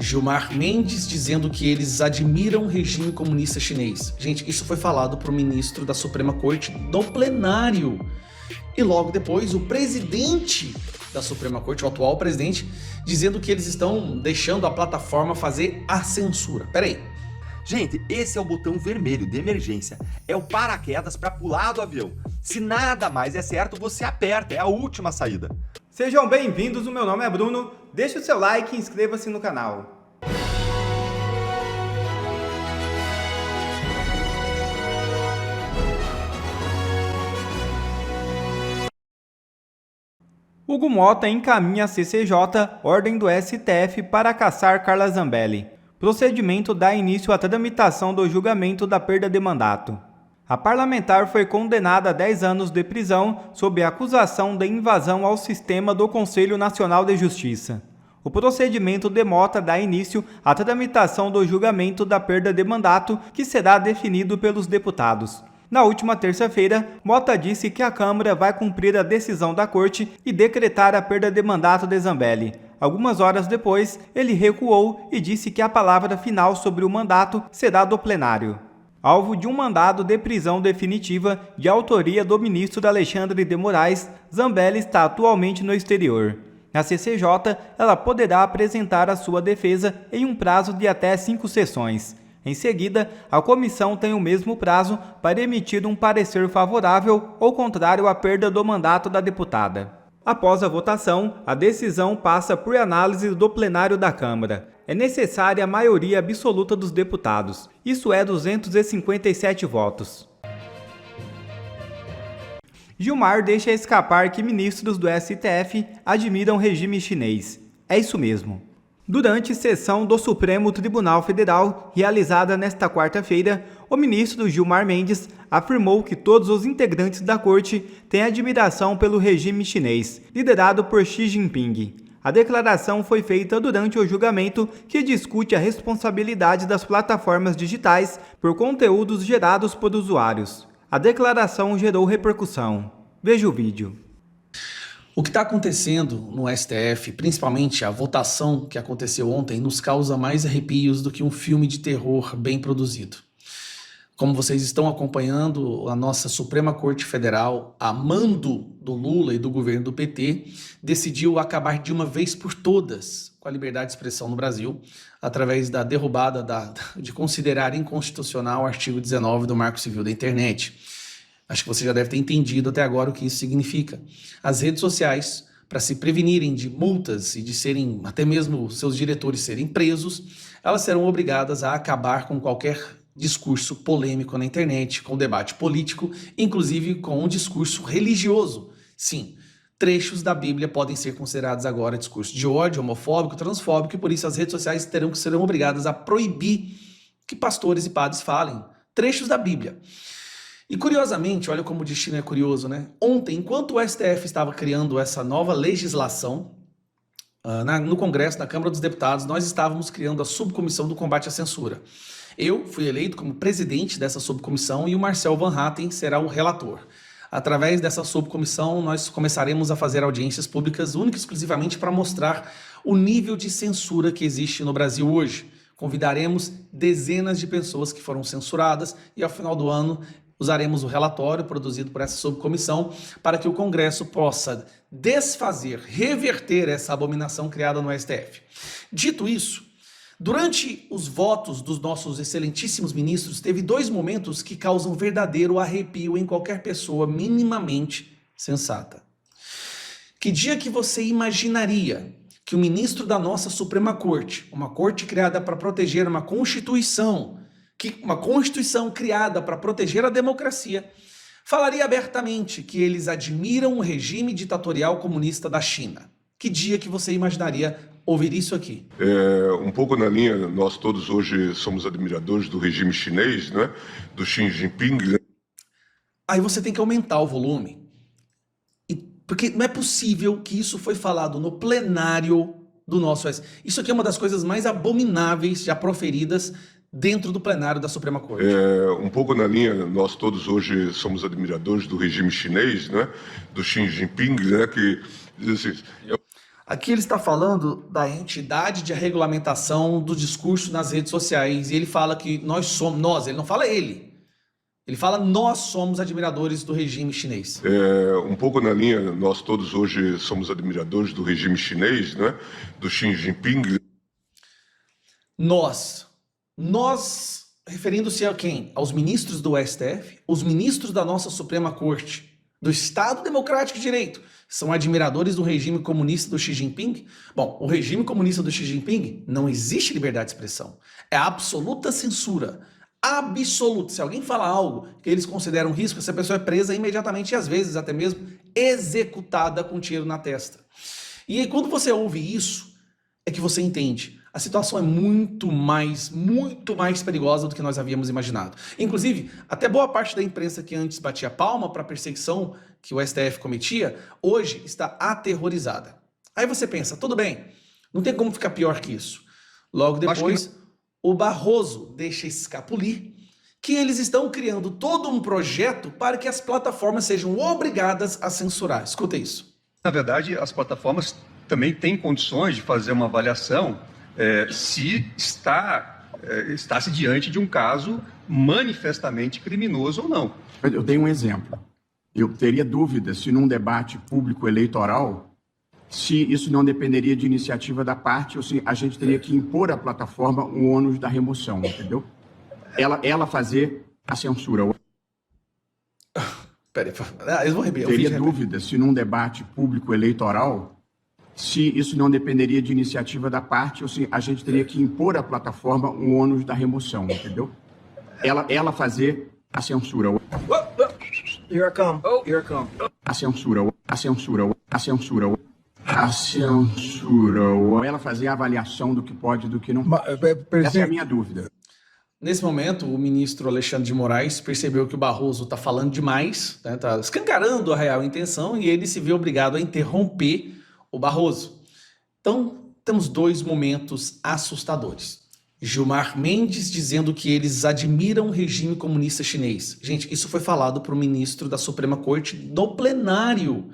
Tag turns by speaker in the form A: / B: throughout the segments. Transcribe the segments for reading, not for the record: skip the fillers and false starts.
A: Gilmar Mendes dizendo que eles admiram o regime comunista chinês. Gente, isso foi falado para o ministro da Suprema Corte no plenário. E logo depois, o presidente da Suprema Corte, o atual presidente, dizendo que eles estão deixando a plataforma fazer a censura. Peraí.
B: Gente, esse é o botão vermelho de emergência. É o paraquedas para pular do avião. Se nada mais é certo, você aperta. É a última saída.
C: Sejam bem-vindos, o meu nome é Bruno. Deixe o seu like e inscreva-se no canal. Hugo Motta encaminha a CCJ ordem do STF para caçar Carla Zambelli. Procedimento dá início à tramitação do julgamento da perda de mandato. A parlamentar foi condenada a 10 anos de prisão sob a acusação de invasão ao sistema do Conselho Nacional de Justiça. O procedimento de Motta dá início à tramitação do julgamento da perda de mandato, que será definido pelos deputados. Na última terça-feira, Motta disse que a Câmara vai cumprir a decisão da Corte e decretar a perda de mandato de Zambelli. Algumas horas depois, ele recuou e disse que a palavra final sobre o mandato será do plenário. Alvo de um mandado de prisão definitiva de autoria do ministro Alexandre de Moraes, Zambelli está atualmente no exterior. Na CCJ, ela poderá apresentar a sua defesa em um prazo de até 5 sessões. Em seguida, a comissão tem o mesmo prazo para emitir um parecer favorável ou contrário à perda do mandato da deputada. Após a votação, a decisão passa por análise do plenário da Câmara. É necessária a maioria absoluta dos deputados, isso é 257 votos. Gilmar deixa escapar que ministros do STF admiram o regime chinês. É isso mesmo. Durante sessão do Supremo Tribunal Federal, realizada nesta quarta-feira, o ministro Gilmar Mendes afirmou que todos os integrantes da corte têm admiração pelo regime chinês, liderado por Xi Jinping. A declaração foi feita durante o julgamento que discute a responsabilidade das plataformas digitais por conteúdos gerados por usuários. A declaração gerou repercussão. Veja o vídeo.
A: O que está acontecendo no STF, principalmente a votação que aconteceu ontem, nos causa mais arrepios do que um filme de terror bem produzido. Como vocês estão acompanhando, a nossa Suprema Corte Federal, a mando do Lula e do governo do PT, decidiu acabar de uma vez por todas com a liberdade de expressão no Brasil, através da derrubada de considerar inconstitucional o artigo 19 do Marco Civil da Internet. Acho que você já deve ter entendido até agora o que isso significa. As redes sociais, para se prevenirem de multas e de serem, até mesmo seus diretores serem presos, elas serão obrigadas a acabar com qualquer discurso polêmico na internet, com debate político, inclusive com um discurso religioso. Sim, trechos da Bíblia podem ser considerados agora discurso de ódio, homofóbico, transfóbico, e por isso as redes sociais serão obrigadas a proibir que pastores e padres falem trechos da Bíblia. E curiosamente, olha como o destino é curioso, né? Ontem, enquanto o STF estava criando essa nova legislação, no Congresso, na Câmara dos Deputados, nós estávamos criando a subcomissão do combate à censura. Eu fui eleito como presidente dessa subcomissão e o Marcel Van Hatten será o relator. Através dessa subcomissão, nós começaremos a fazer audiências públicas única e exclusivamente para mostrar o nível de censura que existe no Brasil hoje. Convidaremos dezenas de pessoas que foram censuradas e ao final do ano usaremos o relatório produzido por essa subcomissão para que o Congresso possa desfazer, reverter essa abominação criada no STF. Dito isso, durante os votos dos nossos excelentíssimos ministros, teve 2 momentos que causam verdadeiro arrepio em qualquer pessoa minimamente sensata. Que dia que você imaginaria que o ministro da nossa Suprema Corte, uma corte criada para proteger uma Constituição criada para proteger a democracia, falaria abertamente que eles admiram o regime ditatorial comunista da China? Que dia que você imaginaria ouvir isso aqui?
D: Um pouco na linha, nós todos hoje somos admiradores do regime chinês, né? Do Xi Jinping. Né?
A: Aí você tem que aumentar o volume. Porque não é possível que isso foi falado no plenário do nosso STF. Isso aqui é uma das coisas mais abomináveis já proferidas dentro do plenário da Suprema Corte.
D: Um pouco na linha, nós todos hoje somos admiradores do regime chinês, né? Do Xi Jinping, né? Que diz assim...
A: Aqui ele está falando da entidade de regulamentação do discurso nas redes sociais. E ele fala que nós somos, nós, ele não fala ele. Ele fala nós somos admiradores do regime chinês.
D: Um pouco na linha, nós todos hoje somos admiradores do regime chinês, né? Do Xi Jinping.
A: Nós, referindo-se a quem? Aos ministros do STF, os ministros da nossa Suprema Corte, do Estado Democrático de Direito, são admiradores do regime comunista do Xi Jinping? Bom, o regime comunista do Xi Jinping não existe liberdade de expressão. É absoluta censura. Absoluta. Se alguém fala algo que eles consideram um risco, essa pessoa é presa imediatamente e às vezes até mesmo executada com um tiro na testa. E aí, quando você ouve isso, é que você entende. A situação é muito mais perigosa do que nós havíamos imaginado. Inclusive, até boa parte da imprensa que antes batia palma para a perseguição que o STF cometia, hoje está aterrorizada. Aí você pensa, tudo bem, não tem como ficar pior que isso. Logo depois, o Barroso deixa escapulir que eles estão criando todo um projeto para que as plataformas sejam obrigadas a censurar. Escuta isso.
E: Na verdade, as plataformas também têm condições de fazer uma avaliação se está-se diante de um caso manifestamente criminoso ou não.
F: Eu dei um exemplo. Eu teria dúvida se num debate público eleitoral, se isso não dependeria de iniciativa da parte ou se a gente teria que impor à plataforma o ônus da remoção, entendeu? Ela fazer a censura.
A: Peraí, eu vou repetir.
F: Teria dúvida se num debate público eleitoral, se isso não dependeria de iniciativa da parte ou se a gente teria que impor à plataforma o ônus da remoção, entendeu? Ela fazer a censura.
G: Here I come. Here I come.
F: A censura. Ela fazer a avaliação do que pode e do que não pode. Essa é a minha dúvida.
A: Nesse momento, o ministro Alexandre de Moraes percebeu que o Barroso está falando demais, está escancarando a real intenção e ele se vê obrigado a interromper o Barroso. Então, temos dois momentos assustadores. Gilmar Mendes dizendo que eles admiram o regime comunista chinês. Gente, isso foi falado para o ministro da Suprema Corte no plenário.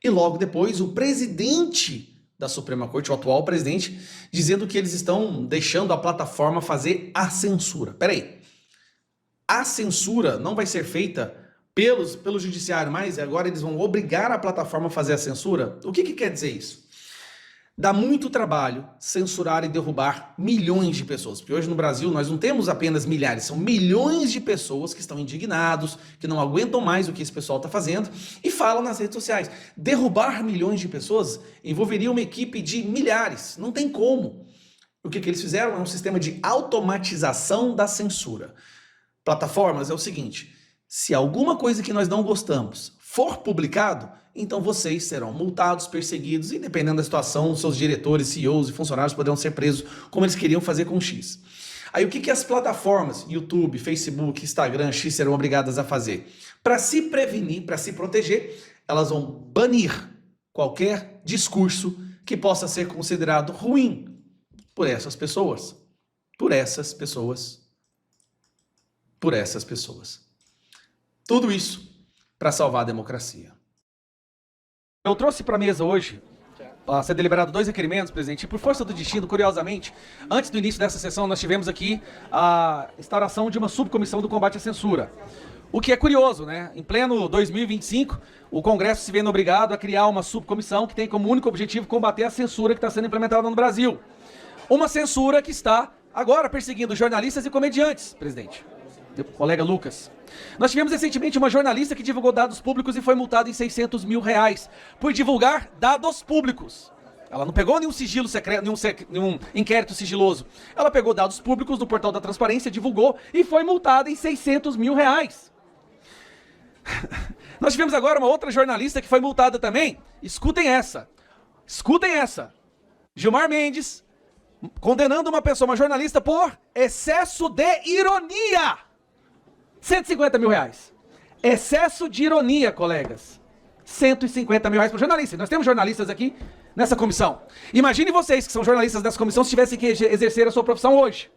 A: E logo depois, o presidente da Suprema Corte, o atual presidente, dizendo que eles estão deixando a plataforma fazer a censura. Peraí, a censura não vai ser feita pelo judiciário, mas agora eles vão obrigar a plataforma a fazer a censura? O que quer dizer isso? Dá muito trabalho censurar e derrubar milhões de pessoas, porque hoje no Brasil nós não temos apenas milhares, são milhões de pessoas que estão indignados, que não aguentam mais o que esse pessoal está fazendo e falam nas redes sociais. Derrubar milhões de pessoas envolveria uma equipe de milhares, não tem como. O que eles fizeram é um sistema de automatização da censura. Plataformas é o seguinte, se alguma coisa que nós não gostamos for publicado, então vocês serão multados, perseguidos e, dependendo da situação, seus diretores, CEOs e funcionários poderão ser presos, como eles queriam fazer com o X. Aí o que as plataformas, YouTube, Facebook, Instagram, X, serão obrigadas a fazer? Para se prevenir, para se proteger, elas vão banir qualquer discurso que possa ser considerado ruim por essas pessoas. Por essas pessoas. Por essas pessoas. Tudo isso para salvar a democracia. Eu trouxe para a mesa hoje, a ser deliberado 2 requerimentos, presidente, e por força do destino, curiosamente, antes do início dessa sessão, nós tivemos aqui a instauração de uma subcomissão do combate à censura. O que é curioso, né? Em pleno 2025, o Congresso se vendo obrigado a criar uma subcomissão que tem como único objetivo combater a censura que está sendo implementada no Brasil. Uma censura que está agora perseguindo jornalistas e comediantes, presidente. Colega Lucas. Nós tivemos recentemente uma jornalista que divulgou dados públicos e foi multada em R$600 mil por divulgar dados públicos. Ela não pegou nenhum sigilo secreto, nenhum inquérito sigiloso. Ela pegou dados públicos do portal da transparência, divulgou e foi multada em R$600 mil. Nós tivemos agora uma outra jornalista que foi multada também. Escutem essa. Gilmar Mendes condenando uma pessoa, uma jornalista, por excesso de ironia. R$150 mil. Excesso de ironia, colegas. R$150 mil para o jornalista. Nós temos jornalistas aqui nessa comissão. Imagine vocês que são jornalistas dessa comissão se tivessem que exercer a sua profissão hoje.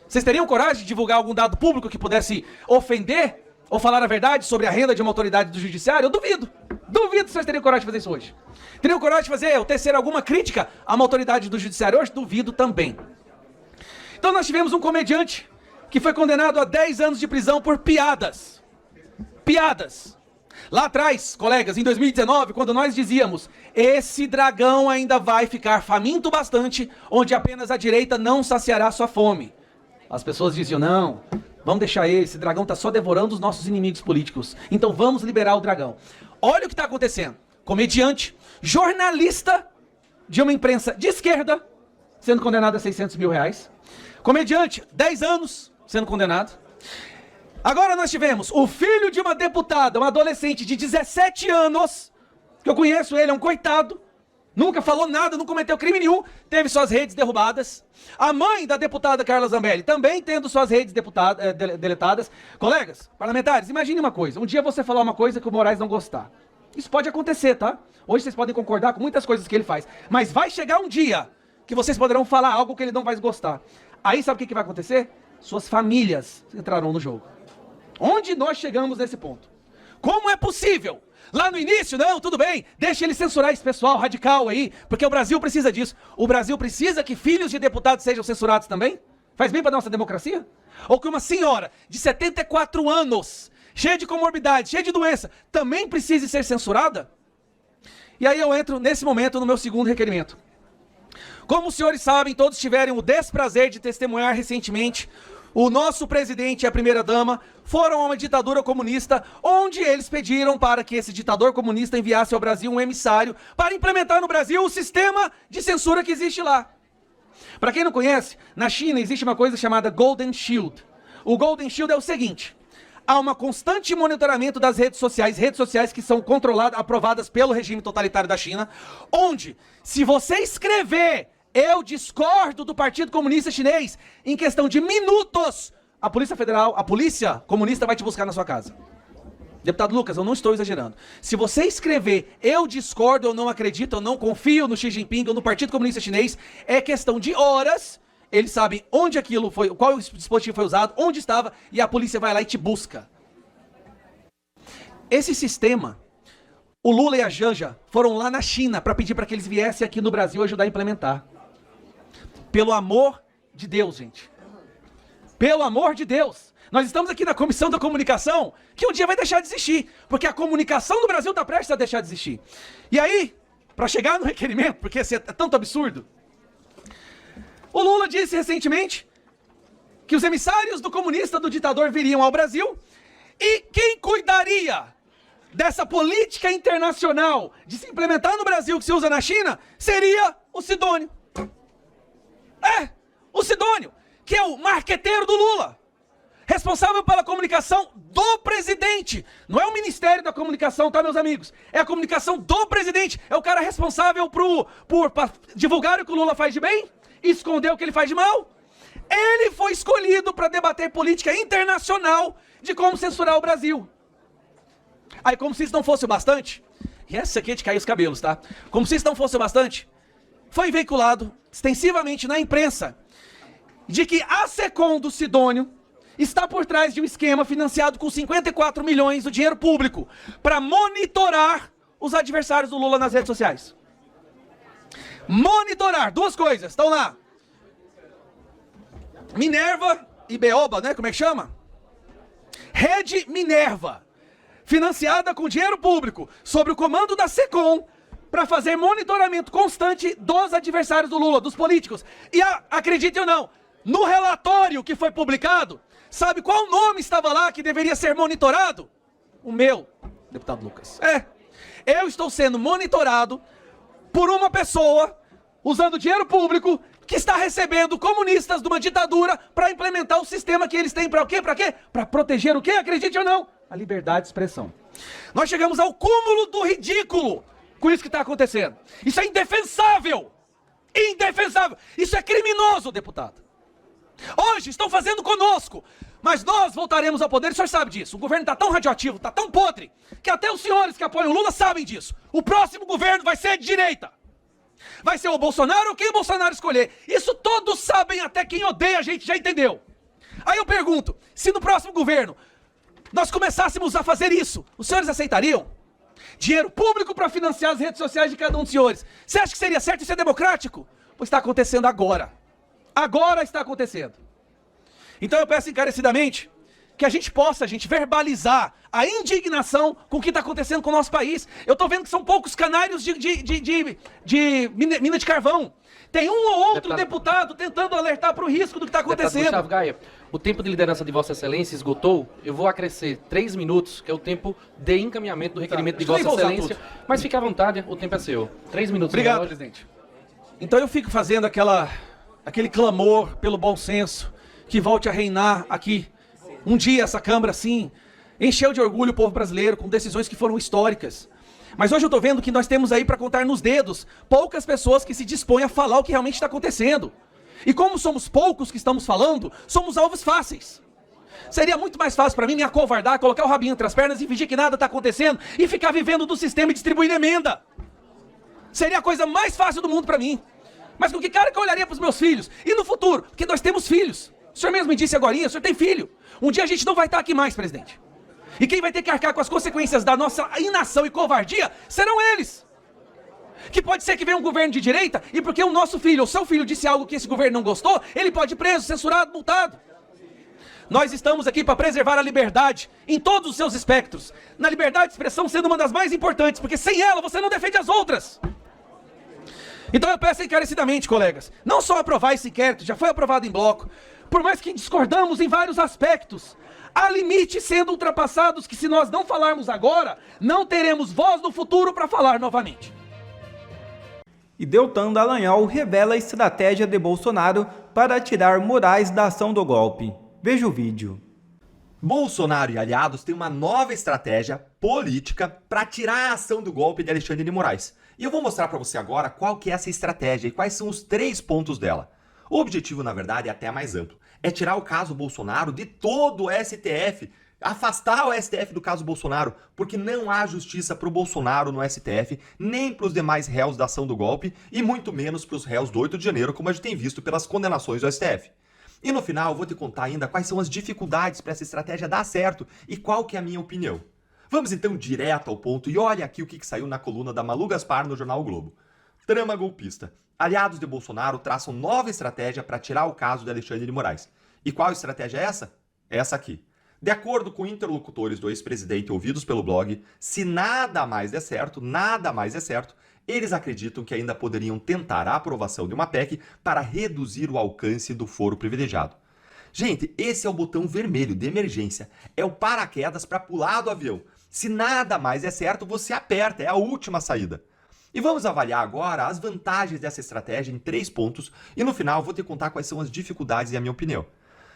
A: Vocês teriam coragem de divulgar algum dado público que pudesse ofender ou falar a verdade sobre a renda de uma autoridade do judiciário? Eu duvido. Duvido que vocês teriam coragem de fazer isso hoje. Teriam coragem de fazer ou tecer alguma crítica a uma autoridade do judiciário hoje? Duvido também. Então nós tivemos um comediante que foi condenado a 10 anos de prisão por piadas. Piadas. Lá atrás, colegas, em 2019, quando nós dizíamos, esse dragão ainda vai ficar faminto bastante, onde apenas a direita não saciará sua fome. As pessoas diziam, não, vamos deixar esse dragão está só devorando os nossos inimigos políticos. Então vamos liberar o dragão. Olha o que está acontecendo. Comediante, jornalista de uma imprensa de esquerda, sendo condenado a 600 mil reais. Comediante, 10 anos, sendo condenado. Agora nós tivemos o filho de uma deputada, um adolescente de 17 anos, que eu conheço ele, é um coitado, nunca falou nada, não cometeu crime nenhum, teve suas redes derrubadas. A mãe da deputada Carla Zambelli também tendo suas redes deletadas. Colegas, parlamentares, imagine uma coisa, um dia você falar uma coisa que o Moraes não gostar. Isso pode acontecer, tá? Hoje vocês podem concordar com muitas coisas que ele faz, mas vai chegar um dia que vocês poderão falar algo que ele não vai gostar. Aí sabe o que vai acontecer? Suas famílias entrarão no jogo. Onde nós chegamos nesse ponto? Como é possível? Lá no início, não, tudo bem, deixa ele censurar esse pessoal radical aí, porque o Brasil precisa disso. O Brasil precisa que filhos de deputados sejam censurados também? Faz bem para nossa democracia? Ou que uma senhora de 74 anos, cheia de comorbidade, cheia de doença, também precise ser censurada? E aí eu entro nesse momento no meu segundo requerimento. Como os senhores sabem, todos tiveram o desprazer de testemunhar recentemente, o nosso presidente e a primeira-dama foram a uma ditadura comunista, onde eles pediram para que esse ditador comunista enviasse ao Brasil um emissário para implementar no Brasil o sistema de censura que existe lá. Para quem não conhece, na China existe uma coisa chamada Golden Shield. O Golden Shield é o seguinte: há um constante monitoramento das redes sociais que são controladas, aprovadas pelo regime totalitário da China, onde, se você escrever eu discordo do Partido Comunista Chinês, em questão de minutos, a Polícia Federal, a polícia comunista vai te buscar na sua casa. Deputado Lucas, eu não estou exagerando. Se você escrever eu discordo, eu não acredito, eu não confio no Xi Jinping ou no Partido Comunista Chinês, é questão de horas, eles sabem onde aquilo foi, qual dispositivo foi usado, onde estava, e a polícia vai lá e te busca. Esse sistema, o Lula e a Janja foram lá na China para pedir para que eles viessem aqui no Brasil ajudar a implementar. Pelo amor de Deus, gente. Pelo amor de Deus. Nós estamos aqui na Comissão da Comunicação, que um dia vai deixar de existir, porque a comunicação no Brasil está prestes a deixar de existir. E aí, para chegar no requerimento, porque esse é tanto absurdo, o Lula disse recentemente que os emissários do comunista, do ditador, viriam ao Brasil, e quem cuidaria dessa política internacional de se implementar no Brasil que se usa na China seria o Sidônio. O Sidônio, que é o marqueteiro do Lula, responsável pela comunicação do presidente. Não é o Ministério da Comunicação, tá, meus amigos? É a comunicação do presidente. É o cara responsável por divulgar o que o Lula faz de bem, esconder o que ele faz de mal. Ele foi escolhido para debater política internacional de como censurar o Brasil. Aí, como se isso não fosse o bastante, e essa aqui é de cair os cabelos, tá? Como se isso não fosse o bastante, foi veiculado extensivamente na imprensa de que a SECOM do Sidônio está por trás de um esquema financiado com 54 milhões do dinheiro público para monitorar os adversários do Lula nas redes sociais. Monitorar, duas coisas, estão lá. Minerva e Beoba, né? Como é que chama? Rede Minerva, financiada com dinheiro público, sob o comando da SECOM, para fazer monitoramento constante dos adversários do Lula, dos políticos. E acredite ou não, no relatório que foi publicado, sabe qual nome estava lá que deveria ser monitorado? O meu, deputado Lucas. Eu estou sendo monitorado por uma pessoa, usando dinheiro público, que está recebendo comunistas de uma ditadura para implementar o sistema que eles têm para o quê? Para quê? Para proteger o quê? Acredite ou não? A liberdade de expressão. Nós chegamos ao cúmulo do ridículo com isso que está acontecendo. Isso é indefensável. Indefensável. Isso é criminoso, deputado. Hoje estão fazendo conosco, mas nós voltaremos ao poder, o senhor sabe disso. O governo está tão radioativo, está tão podre, que até os senhores que apoiam o Lula sabem disso. O próximo governo vai ser de direita. Vai ser o Bolsonaro ou quem o Bolsonaro escolher. Isso todos sabem, até quem odeia a gente já entendeu. Aí eu pergunto, se no próximo governo nós começássemos a fazer isso, os senhores aceitariam? Dinheiro público para financiar as redes sociais de cada um dos senhores. Você acha que seria certo isso é democrático? Pois está acontecendo agora. Agora está acontecendo. Então eu peço encarecidamente que a gente possa, verbalizar a indignação com o que está acontecendo com o nosso país. Eu estou vendo que são poucos canários de mina de carvão. Tem um ou outro deputado tentando alertar para o risco do que está acontecendo.
H: Gustavo Gaia, o tempo de liderança de Vossa Excelência esgotou. Eu vou acrescer 3 minutos, que é o tempo de encaminhamento do requerimento de Vossa Excelência. Mas fique à vontade, o tempo é seu. 3 minutos.
A: Obrigado, presidente. Então eu fico fazendo aquele clamor pelo bom senso que volte a reinar aqui. Um dia essa Câmara, sim, encheu de orgulho o povo brasileiro com decisões que foram históricas. Mas hoje eu estou vendo que nós temos aí para contar nos dedos poucas pessoas que se dispõem a falar o que realmente está acontecendo. E como somos poucos que estamos falando, somos alvos fáceis. Seria muito mais fácil para mim me acovardar, colocar o rabinho entre as pernas e fingir que nada está acontecendo e ficar vivendo do sistema e distribuindo emenda. Seria a coisa mais fácil do mundo para mim. Mas com que cara que eu olharia para os meus filhos? E no futuro? Porque nós temos filhos. O senhor mesmo me disse agorinha, o senhor tem filho. Um dia a gente não vai estar aqui mais, presidente. E quem vai ter que arcar com as consequências da nossa inação e covardia serão eles. Que pode ser que venha um governo de direita e porque o nosso filho ou seu filho disse algo que esse governo não gostou, ele pode ir preso, censurado, multado. Nós estamos aqui para preservar a liberdade em todos os seus espectros. Na liberdade de expressão sendo uma das mais importantes, porque sem ela você não defende as outras. Então eu peço encarecidamente, colegas, não só aprovar esse inquérito, já foi aprovado em bloco, por mais que discordamos em vários aspectos, há limites sendo ultrapassados que se nós não falarmos agora, não teremos voz no futuro para falar novamente.
C: E Deltan Dallagnol revela a estratégia de Bolsonaro para tirar Moraes da ação do golpe. Veja o vídeo.
B: Bolsonaro e aliados têm uma nova estratégia política para tirar a ação do golpe de Alexandre de Moraes. E eu vou mostrar para você agora qual que é essa estratégia e quais são os 3 pontos dela. O objetivo, na verdade, é até mais amplo. É tirar o caso Bolsonaro de todo o STF. Afastar o STF do caso Bolsonaro, porque não há justiça para o Bolsonaro no STF, nem para os demais réus da ação do golpe, e muito menos para os réus do 8 de janeiro, como a gente tem visto pelas condenações do STF. E no final eu vou te contar ainda quais são as dificuldades para essa estratégia dar certo e qual que é a minha opinião. Vamos então direto ao ponto e olha aqui o que saiu na coluna da Malu Gaspar no jornal o Globo. Trama golpista. Aliados de Bolsonaro traçam nova estratégia para tirar o caso de Alexandre de Moraes. E qual estratégia é essa? Essa aqui. De acordo com interlocutores do ex-presidente ouvidos pelo blog, se nada mais der certo, eles acreditam que ainda poderiam tentar a aprovação de uma PEC para reduzir o alcance do foro privilegiado. Gente, esse é o botão vermelho de emergência. É o paraquedas para pular do avião. Se nada mais der certo, você aperta, é a última saída. E vamos avaliar agora as vantagens dessa estratégia em 3 pontos e no final vou te contar quais são as dificuldades e a minha opinião.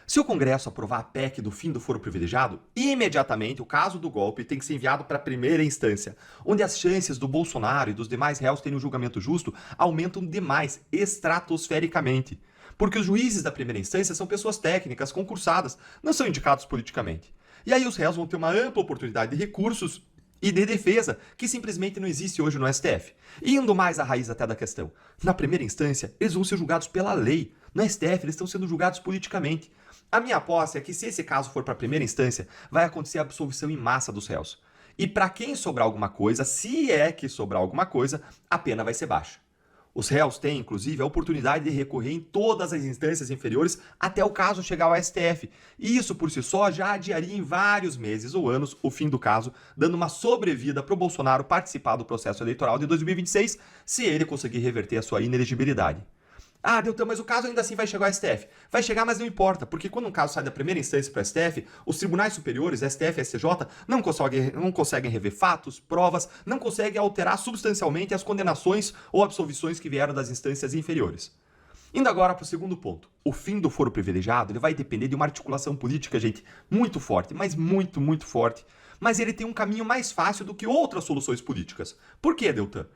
B: Se o Congresso aprovar a PEC do fim do foro privilegiado, imediatamente o caso do golpe tem que ser enviado para a primeira instância, onde as chances do Bolsonaro e dos demais réus terem um julgamento justo aumentam demais, estratosfericamente. Porque os juízes da primeira instância são pessoas técnicas, concursadas, não são indicados politicamente. E aí os réus vão ter uma ampla oportunidade de recursos e de defesa, que simplesmente não existe hoje no STF. E indo mais à raiz até da questão, na primeira instância, eles vão ser julgados pela lei. No STF, eles estão sendo julgados politicamente. A minha aposta é que se esse caso for para a primeira instância, vai acontecer a absolvição em massa dos réus. E para quem sobrar alguma coisa, se é que sobrar alguma coisa, a pena vai ser baixa. Os réus têm, inclusive, a oportunidade de recorrer em todas as instâncias inferiores até o caso chegar ao STF. E isso, por si só, já adiaria em vários meses ou anos o fim do caso, dando uma sobrevida para o Bolsonaro participar do processo eleitoral de 2026, se ele conseguir reverter a sua inelegibilidade. Ah, Deltan, mas o caso ainda assim vai chegar ao STF. Vai chegar, mas não importa, porque quando um caso sai da primeira instância para o STF, os tribunais superiores, STF e STJ, não conseguem rever fatos, provas, não conseguem alterar substancialmente as condenações ou absolvições que vieram das instâncias inferiores. Indo agora para o segundo ponto. O fim do foro privilegiado ele vai depender de uma articulação política, gente, muito forte, mas muito, muito forte. Mas ele tem um caminho mais fácil do que outras soluções políticas. Por quê, Deltan?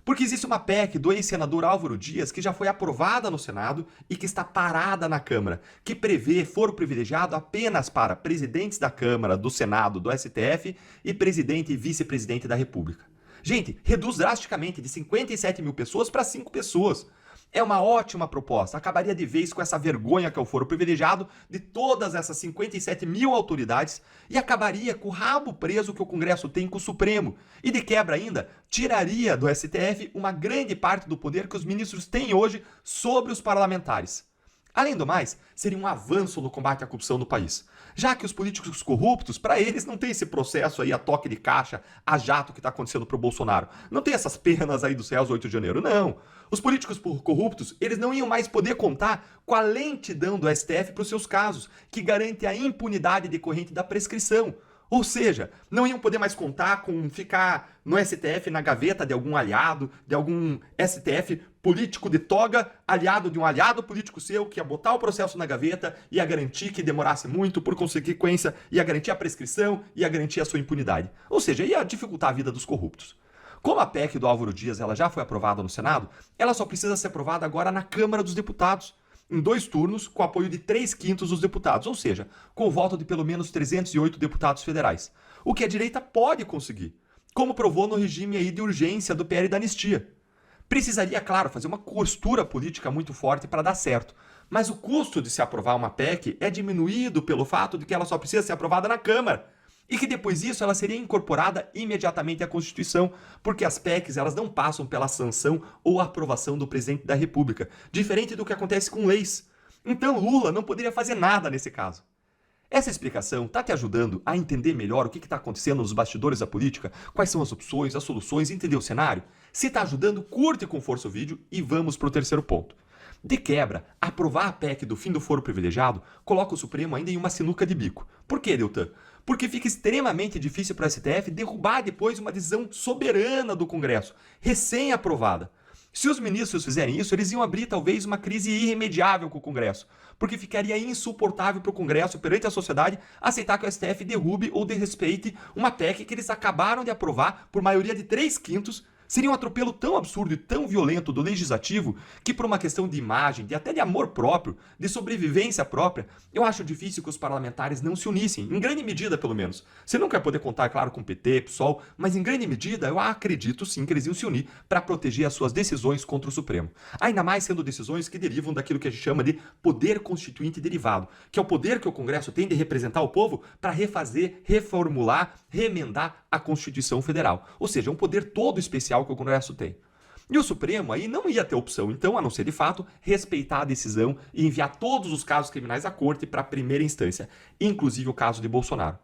B: Porque existe uma PEC do ex-senador Álvaro Dias que já foi aprovada no Senado e que está parada na Câmara, que prevê foro privilegiado apenas para presidentes da Câmara, do Senado, do STF e presidente e vice-presidente da República. Gente, reduz drasticamente de 57 mil pessoas para 5 pessoas. É uma ótima proposta, acabaria de vez com essa vergonha que é o foro privilegiado de todas essas 57 mil autoridades e acabaria com o rabo preso que o Congresso tem com o Supremo. E de quebra ainda, tiraria do STF uma grande parte do poder que os ministros têm hoje sobre os parlamentares. Além do mais, seria um avanço no combate à corrupção no país, já que os políticos corruptos, para eles, não tem esse processo aí a toque de caixa, a jato que está acontecendo para o Bolsonaro. Não tem essas penas aí dos réus 8 de janeiro, não. Os políticos corruptos, eles não iam mais poder contar com a lentidão do STF para os seus casos, que garante a impunidade decorrente da prescrição. Ou seja, não iam poder mais contar com ficar no STF na gaveta de algum aliado, de algum STF político de toga, aliado de um aliado político seu, que ia botar o processo na gaveta, ia garantir que demorasse muito, por consequência, ia garantir a prescrição, ia garantir a sua impunidade. Ou seja, ia dificultar a vida dos corruptos. Como a PEC do Álvaro Dias ela já foi aprovada no Senado, ela só precisa ser aprovada agora na Câmara dos Deputados, em 2 turnos, com apoio de 3/5 dos deputados, ou seja, com o voto de pelo menos 308 deputados federais. O que a direita pode conseguir, como provou no regime aí de urgência do PL da anistia. Precisaria, claro, fazer uma costura política muito forte para dar certo, mas o custo de se aprovar uma PEC é diminuído pelo fato de que ela só precisa ser aprovada na Câmara. E que depois disso ela seria incorporada imediatamente à Constituição, porque as PECs elas não passam pela sanção ou aprovação do presidente da República, diferente do que acontece com leis. Então Lula não poderia fazer nada nesse caso. Essa explicação está te ajudando a entender melhor o que está acontecendo nos bastidores da política, quais são as opções, as soluções, entender o cenário? Se está ajudando, curte com força o vídeo e vamos para o terceiro ponto. De quebra, aprovar a PEC do fim do foro privilegiado coloca o Supremo ainda em uma sinuca de bico. Por quê, Deltan? Porque fica extremamente difícil para o STF derrubar depois uma decisão soberana do Congresso, recém-aprovada. Se os ministros fizerem isso, eles iam abrir talvez uma crise irremediável com o Congresso, porque ficaria insuportável para o Congresso, perante a sociedade, aceitar que o STF derrube ou desrespeite uma PEC que eles acabaram de aprovar por maioria de 3/5. Seria um atropelo tão absurdo e tão violento do legislativo que, por uma questão de imagem, de até de amor próprio, de sobrevivência própria, eu acho difícil que os parlamentares não se unissem, em grande medida pelo menos. Você não quer poder contar, claro, com o PT, PSOL, mas em grande medida eu acredito sim que eles iam se unir para proteger as suas decisões contra o Supremo. Ainda mais sendo decisões que derivam daquilo que a gente chama de poder constituinte derivado, que é o poder que o Congresso tem de representar o povo para refazer, reformular, remendar a Constituição Federal. Ou seja, um poder todo especial que o Congresso tem. E o Supremo aí não ia ter opção, então, a não ser de fato, respeitar a decisão e enviar todos os casos criminais à corte para a primeira instância, inclusive o caso de Bolsonaro.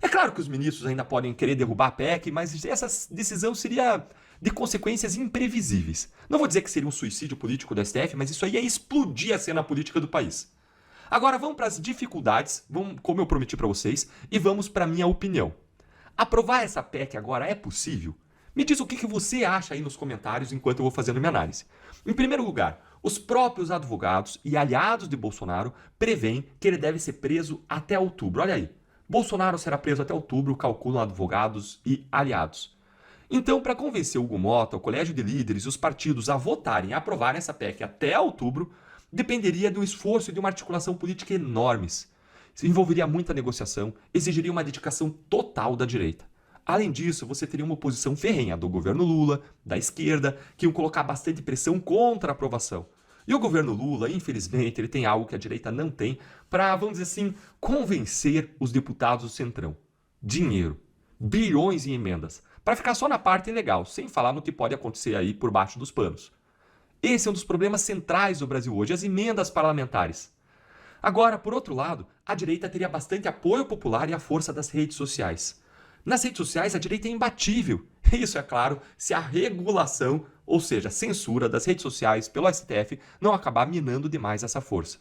B: É claro que os ministros ainda podem querer derrubar a PEC, mas essa decisão seria de consequências imprevisíveis. Não vou dizer que seria um suicídio político do STF, mas isso aí ia explodir a cena política do país. Agora vamos para as dificuldades, como eu prometi para vocês, e vamos para a minha opinião. Aprovar essa PEC agora é possível? Me diz o que você acha aí nos comentários enquanto eu vou fazendo minha análise. Em primeiro lugar, os próprios advogados e aliados de Bolsonaro prevêem que ele deve ser preso até outubro. Olha aí, Bolsonaro será preso até outubro, calculam advogados e aliados. Então, para convencer o Hugo Mota, o Colégio de Líderes e os partidos a votarem e aprovarem essa PEC até outubro, dependeria de um esforço e de uma articulação política enormes. Isso envolveria muita negociação, exigiria uma dedicação total da direita. Além disso, você teria uma oposição ferrenha do governo Lula, da esquerda, que iam colocar bastante pressão contra a aprovação. E o governo Lula, infelizmente, ele tem algo que a direita não tem para, vamos dizer assim, convencer os deputados do Centrão. Dinheiro. Bilhões em emendas. Para ficar só na parte legal, sem falar no que pode acontecer aí por baixo dos panos. Esse é um dos problemas centrais do Brasil hoje, as emendas parlamentares. Agora, por outro lado, a direita teria bastante apoio popular e a força das redes sociais. Nas redes sociais, a direita é imbatível. Isso é claro se a regulação, ou seja, a censura das redes sociais pelo STF não acabar minando demais essa força.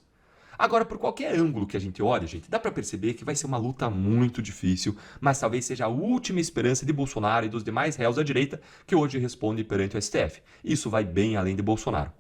B: Agora, por qualquer ângulo que a gente olhe, gente, dá para perceber que vai ser uma luta muito difícil, mas talvez seja a última esperança de Bolsonaro e dos demais réus da direita que hoje respondem perante o STF. Isso vai bem além de Bolsonaro.